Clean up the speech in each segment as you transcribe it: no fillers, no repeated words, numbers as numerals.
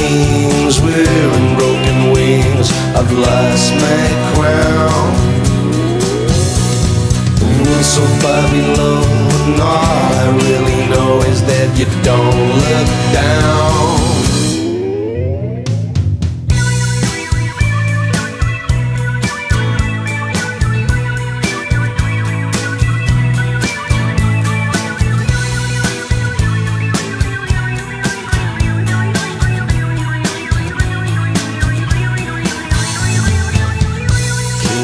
kings wearing broken wings, I've lost my crown. We're so far below, and all I really know is that you don't look down.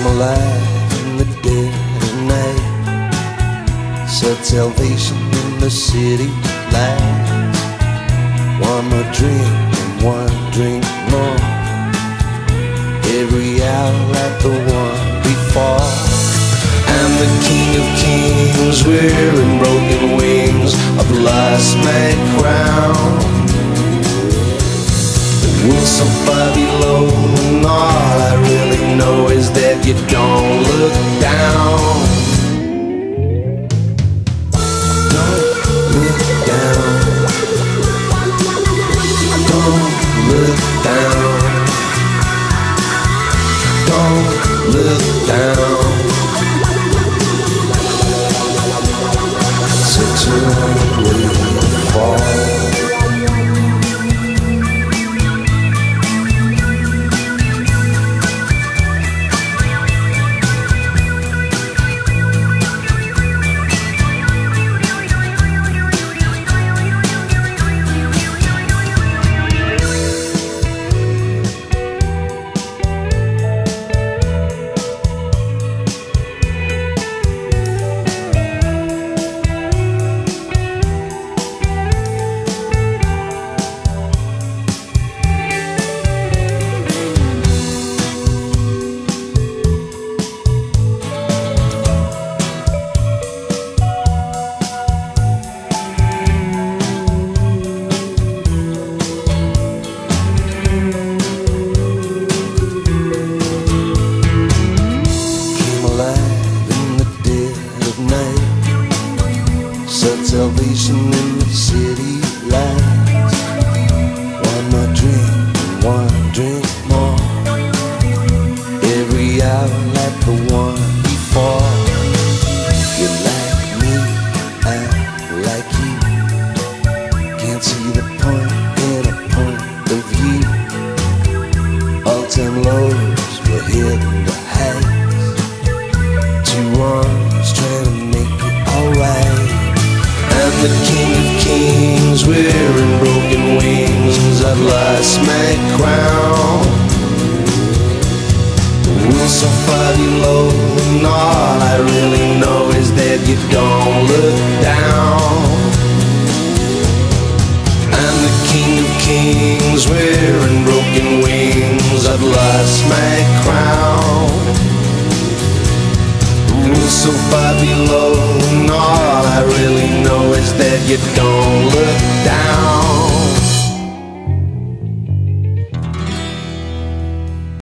Alive in the dead of night, sought salvation in the city lights. One more drink and one drink more, every hour like the one before. I'm the king of kings wearing broken wings, I've lost my crown. We're so far below, and all I really know is that you don't look down. Don't look down. Don't look down. Don't look down. Such a long way to fall. Salvation in the city lights. One more drink, one drink more, every hour like the one before. You like me, I like you. Can't see the point in a point of view. All-time lows were hitting the heights. Two wrongs trying to make it alright. I'm the king of kings wearing broken wings, I've lost my crown. We're so far below, and all I really know is that you don't look down. I'm the king of kings wearing broken wings, I've lost my crown. We're so far below, and all I really know is that you don't look down.